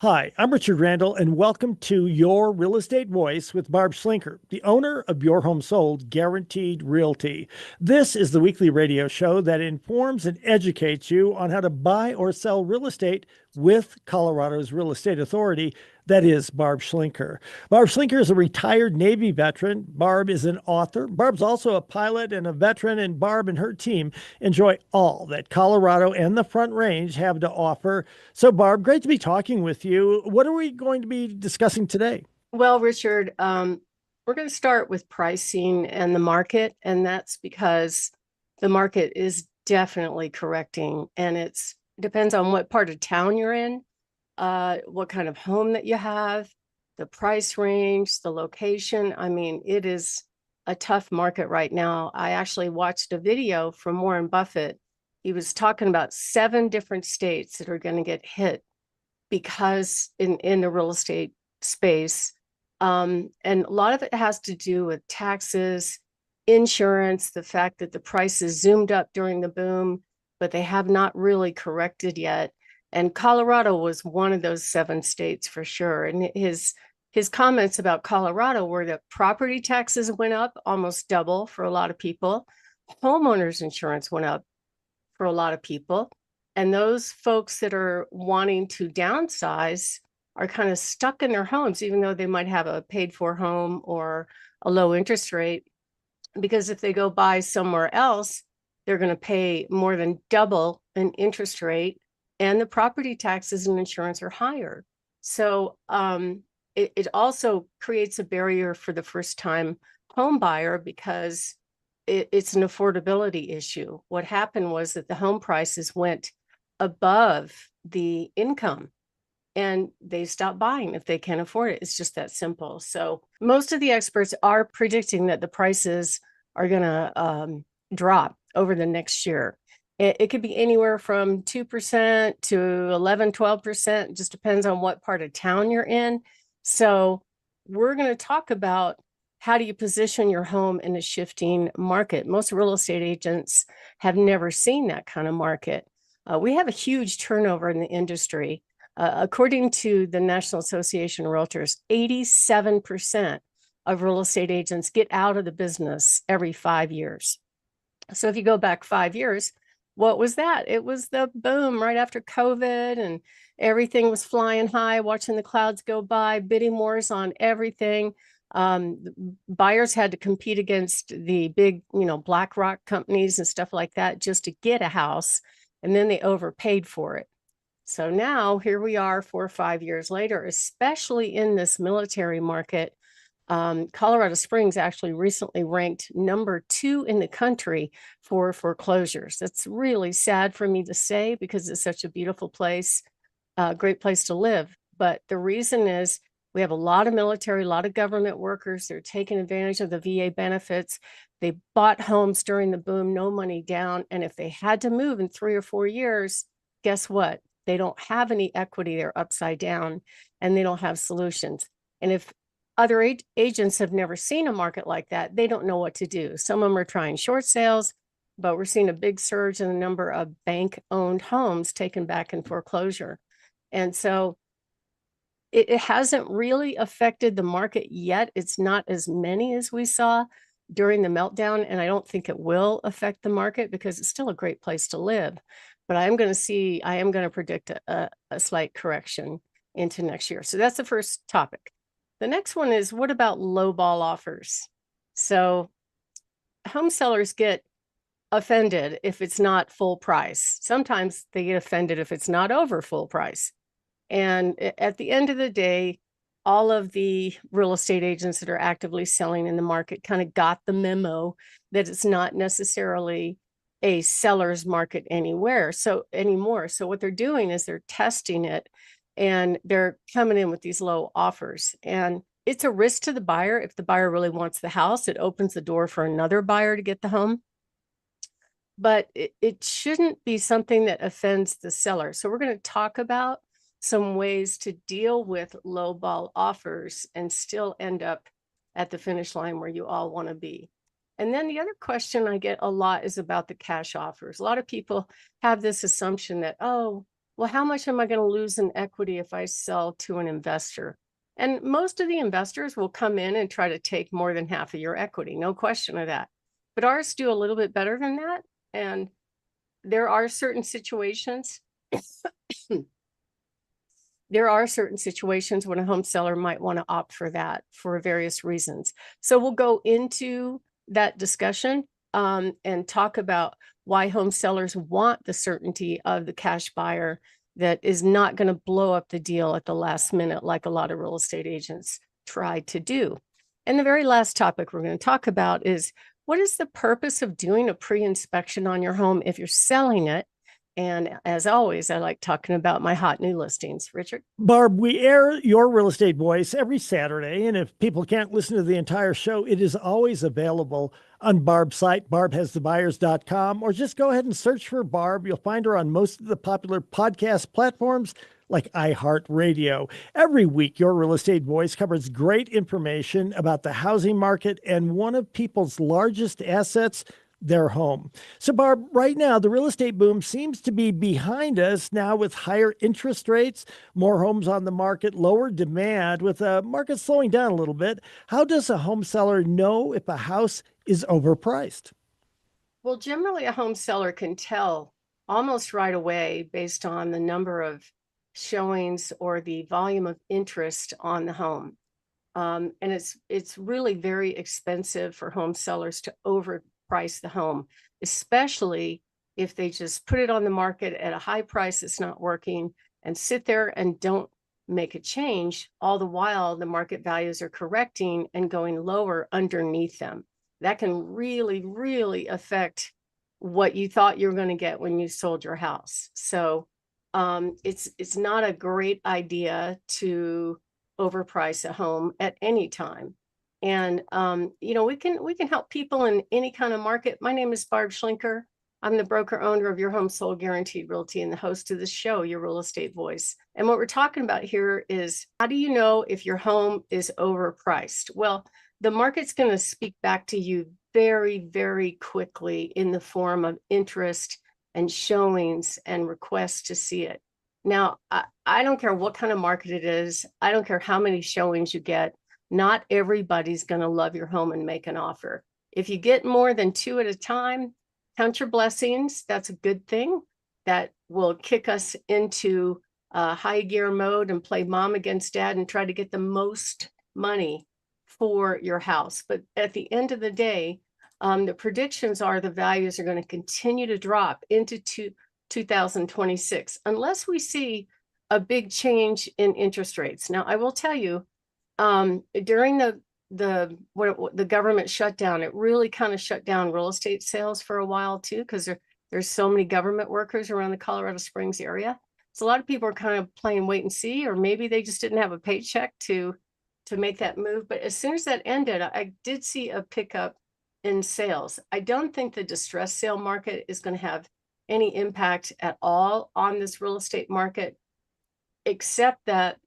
Hi, I'm Richard Randall, and welcome to Your Real Estate Voice with Barb Schlinker, the owner of Your Home Sold Guaranteed Realty. This is the weekly radio show that informs and educates you on how to buy or sell real estate with Colorado's Real Estate Authority. That is Barb Schlinker. Barb Schlinker is a retired Navy veteran. Barb is an author. Barb's also a pilot and a veteran, and Barb and her team enjoy all that Colorado and the Front Range have to offer. So, Barb, great to be talking with you. What are we going to be discussing today? Well, Richard, we're going to start with pricing and the market, and that's because the market is definitely correcting, and it depends on what part of town you're in, what kind of home that you have, the price range, the location. I mean, it is a tough market right now. I actually watched a video from Warren Buffett. He was talking about 7 different states that are going to get hit because in the real estate space. And a lot of it has to do with taxes, insurance, the fact that the prices zoomed up during the boom, but they have not really corrected yet. And Colorado was one of those 7 states for sure. And his comments about Colorado were that property taxes went up almost double for a lot of people. Homeowners insurance went up for a lot of people. And those folks that are wanting to downsize are kind of stuck in their homes, even though they might have a paid for home or a low interest rate. Because if they go buy somewhere else, they're going to pay more than double an interest rate, and the property taxes and insurance are higher. So it also creates a barrier for the first time home buyer because it's an affordability issue. What happened was that the home prices went above the income and they stop buying if they can't afford it. It's just that simple. So most of the experts are predicting that the prices are going to drop over the next year. It could be anywhere from 2% to 11, 12%. It just depends on what part of town you're in. So we're going to talk about how do you position your home in a shifting market. Most real estate agents have never seen that kind of market. We have a huge turnover in the industry. According to the National Association of Realtors, 87% of real estate agents get out of the business every 5 years. So if you go back 5 years, what was that? It was the boom right after COVID, and everything was flying high, watching the clouds go by, bidding wars on everything. Buyers had to compete against the big, BlackRock companies and stuff like that just to get a house, and then they overpaid for it. So now here we are 4 or 5 years later, especially in this military market. Colorado Springs actually recently ranked number 2 in the country for foreclosures. That's really sad for me to say because it's such a beautiful place, great place to live. But the reason is we have a lot of military, a lot of government workers. They're taking advantage of the VA benefits. They bought homes during the boom, no money down. And if they had to move in 3 or 4 years, guess what? They don't have any equity. They're upside down and they don't have solutions. And if other agents have never seen a market like that, they don't know what to do. Some of them are trying short sales, but we're seeing a big surge in the number of bank-owned homes taken back in foreclosure. And so it hasn't really affected the market yet. It's not as many as we saw during the meltdown, and I don't think it will affect the market because it's still a great place to live. But I am going to predict a slight correction into next year. So that's the first topic. The next one is, what about lowball offers? So home sellers get offended if it's not full price. Sometimes they get offended if it's not over full price. And at the end of the day, all of the real estate agents that are actively selling in the market kind of got the memo that it's not necessarily a seller's market anymore. So what they're doing is they're testing it and they're coming in with these low offers. And it's a risk to the buyer. If the buyer really wants the house, it opens the door for another buyer to get the home. But it shouldn't be something that offends the seller. So we're going to talk about some ways to deal with lowball offers and still end up at the finish line where you all want to be. And then the other question I get a lot is about the cash offers. A lot of people have this assumption that, oh, well, how much am I going to lose in equity if I sell to an investor? And most of the investors will come in and try to take more than half of your equity, no question of that. But ours do a little bit better than that. And there are certain situations, when a home seller might want to opt for that for various reasons. So we'll go into that discussion and talk about why home sellers want the certainty of the cash buyer that is not going to blow up the deal at the last minute like a lot of real estate agents try to do. And the very last topic we're going to talk about is, what is the purpose of doing a pre-inspection on your home if you're selling it? And as always, I like talking about my hot new listings. Richard? Barb, we air Your Real Estate Voice every Saturday. And if people can't listen to the entire show, it is always available on Barb's site, barbhasthebuyers.com, or just go ahead and search for Barb. You'll find her on most of the popular podcast platforms like iHeartRadio. Every week, Your Real Estate Voice covers great information about the housing market and one of people's largest assets, their home. So, Barb, right now, the real estate boom seems to be behind us now with higher interest rates, more homes on the market, lower demand, with the market slowing down a little bit. How does a home seller know if a house is overpriced? Well, generally, a home seller can tell almost right away based on the number of showings or the volume of interest on the home. And it's really very expensive for home sellers to overprice the home, especially if they just put it on the market at a high price that's not working and sit there and don't make a change. All the while, the market values are correcting and going lower underneath them. That can really, really affect what you thought you were going to get when you sold your house. So it's not a great idea to overprice a home at any time. And we can help people in any kind of market. My name is Barb Schlinker. I'm the broker owner of Your Home Sold Guaranteed Realty and the host of the show, Your Real Estate Voice. And what we're talking about here is, how do you know if your home is overpriced? Well, the market's going to speak back to you very, very quickly in the form of interest and showings and requests to see it. Now, I don't care what kind of market it is. I don't care how many showings you get. Not everybody's going to love your home and make an offer. If you get more than 2 at a time, count your blessings. That's a good thing. That will kick us into high gear mode and play mom against dad and try to get the most money for your house. But at the end of the day, the predictions are the values are going to continue to drop into 2026 unless we see a big change in interest rates. Now, I will tell you, during the government shutdown, it really kind of shut down real estate sales for a while too, because there's so many government workers around the Colorado Springs area. So a lot of people are kind of playing wait and see, or maybe they just didn't have a paycheck to make that move. But as soon as that ended, I did see a pickup in sales. I don't think the distressed sale market is going to have any impact at all on this real estate market, except that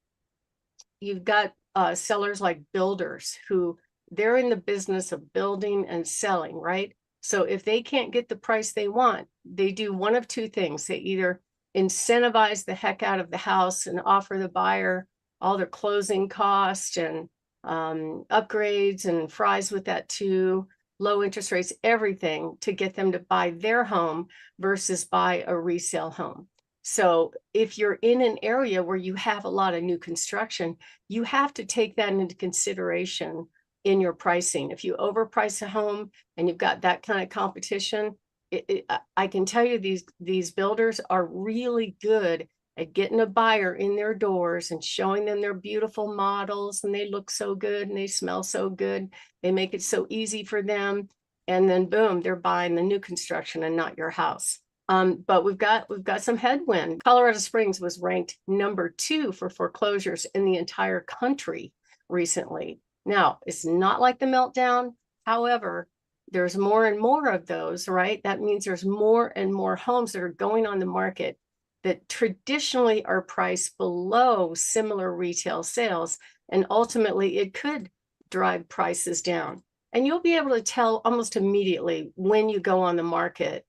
you've got sellers like builders who they're in the business of building and selling, right? So if they can't get the price they want, they do one of two things. They either incentivize the heck out of the house and offer the buyer all their closing costs and upgrades and fries with that too, low interest rates, everything to get them to buy their home versus buy a resale home. So if you're in an area where you have a lot of new construction, you have to take that into consideration in your pricing. If you overprice a home and you've got that kind of competition, I can tell you these builders are really good at getting a buyer in their doors and showing them their beautiful models, and they look so good and they smell so good. They make it so easy for them. And then boom, they're buying the new construction and not your house. But we've got some headwind. Colorado Springs was ranked number 2 for foreclosures in the entire country recently. Now, it's not like the meltdown. However, there's more and more of those, right? That means there's more and more homes that are going on the market that traditionally are priced below similar retail sales. And ultimately, it could drive prices down. And you'll be able to tell almost immediately when you go on the market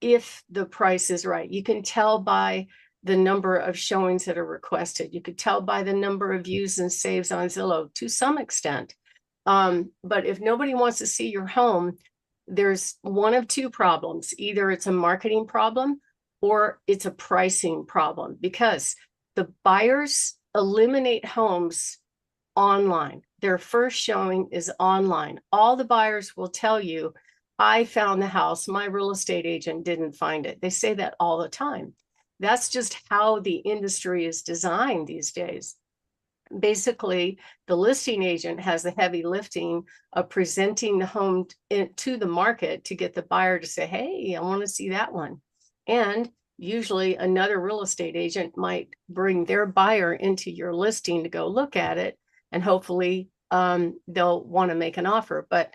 if the price is right. You can tell by the number of showings that are requested. You could tell by the number of views and saves on Zillow to some extent. But if nobody wants to see your home, there's one of two problems. Either it's a marketing problem or it's a pricing problem, because the buyers eliminate homes online. Their first showing is online. All the buyers will tell you, I found the house, my real estate agent didn't find it. They say that all the time. That's just how the industry is designed these days. Basically, the listing agent has the heavy lifting of presenting the home to the market to get the buyer to say, hey, I want to see that one. And usually another real estate agent might bring their buyer into your listing to go look at it, and hopefully they'll want to make an offer. But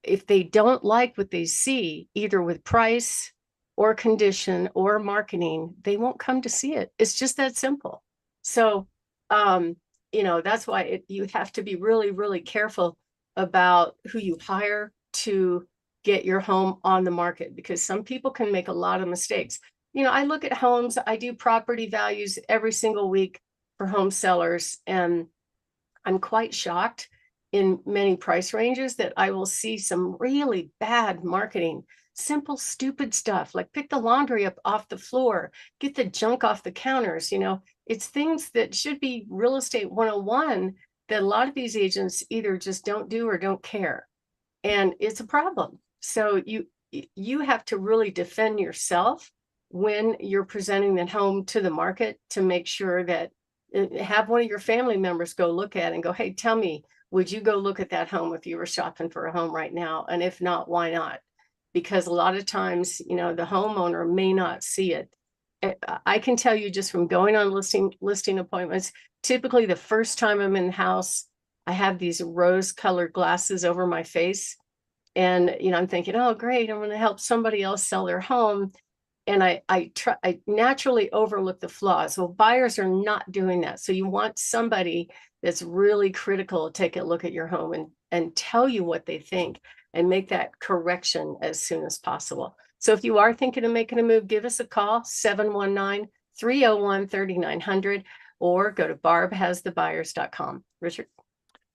if they don't like what they see, either with price or condition or marketing, they won't come to see it. It's just that simple. So, that's why you have to be really, really careful about who you hire to get your home on the market, because some people can make a lot of mistakes. I look at homes, I do property values every single week for home sellers, and I'm quite shocked in many price ranges that I will see some really bad marketing, simple, stupid stuff like pick the laundry up off the floor, get the junk off the counters. It's things that should be real estate 101 that a lot of these agents either just don't do or don't care. And it's a problem. So you have to really defend yourself when you're presenting the home to the market, to make sure that have one of your family members go look at it and go, hey, tell me, would you go look at that home if you were shopping for a home right now? And if not, why not? Because a lot of times, the homeowner may not see it. I can tell you just from going on listing appointments, typically the first time I'm in the house, I have these rose-colored glasses over my face. And, I'm thinking, oh, great, I'm going to help somebody else sell their home. And I naturally overlook the flaws. Well, buyers are not doing that. So you want somebody that's really critical to take a look at your home and tell you what they think and make that correction as soon as possible. So if you are thinking of making a move, give us a call, 719-301-3900, or go to barbhasthebuyers.com. Richard.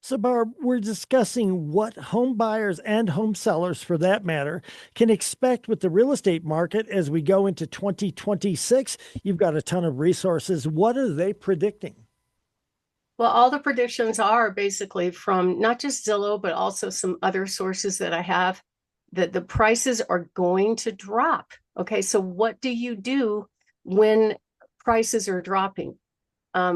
So, Barb, we're discussing what home buyers and home sellers, for that matter, can expect with the real estate market as we go into 2026. You've got a ton of resources. What are they predicting? Well, all the predictions are basically from not just Zillow, but also some other sources that I have, that the prices are going to drop. Okay, so what do you do when prices are dropping?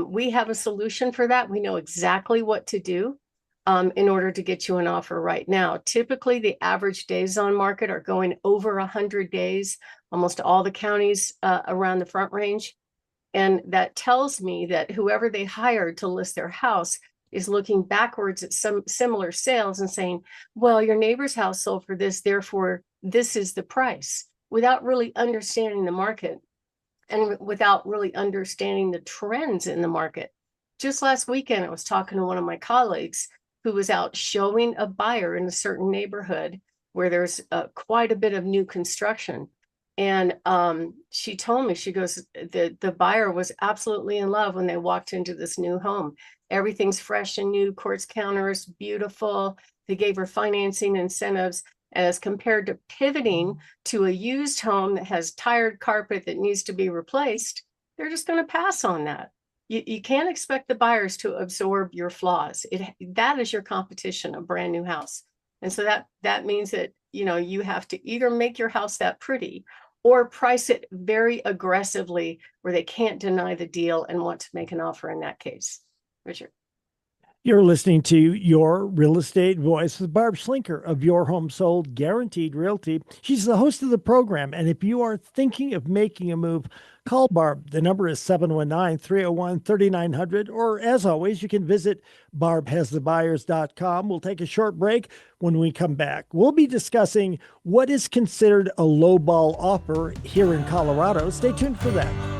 We have a solution for that. We know exactly what to do in order to get you an offer right now. Typically, the average days on market are going over 100 days, almost all the counties around the Front Range. And that tells me that whoever they hired to list their house is looking backwards at some similar sales and saying, well, your neighbor's house sold for this, therefore this is the price, without really understanding the market and without really understanding the trends in the market. Just last weekend, I was talking to one of my colleagues who was out showing a buyer in a certain neighborhood where there's quite a bit of new construction. And she told me, she goes, the buyer was absolutely in love when they walked into this new home. Everything's fresh and new, quartz counters, beautiful. They gave her financing incentives, as compared to pivoting to a used home that has tired carpet that needs to be replaced. They're just going to pass on that. You can't expect the buyers to absorb your flaws. That is your competition, a brand new house. And so that means that, you have to either make your house that pretty or price it very aggressively where they can't deny the deal and want to make an offer in that case. Richard. You're listening to Your Real Estate Voice with Barb Schlinker of Your Home Sold Guaranteed Realty. She's the host of the program. And if you are thinking of making a move, call Barb. The number is 719-301-3900. Or as always, you can visit barbhasthebuyers.com. We'll take a short break. When we come back, we'll be discussing what is considered a lowball offer here in Colorado. Stay tuned for that.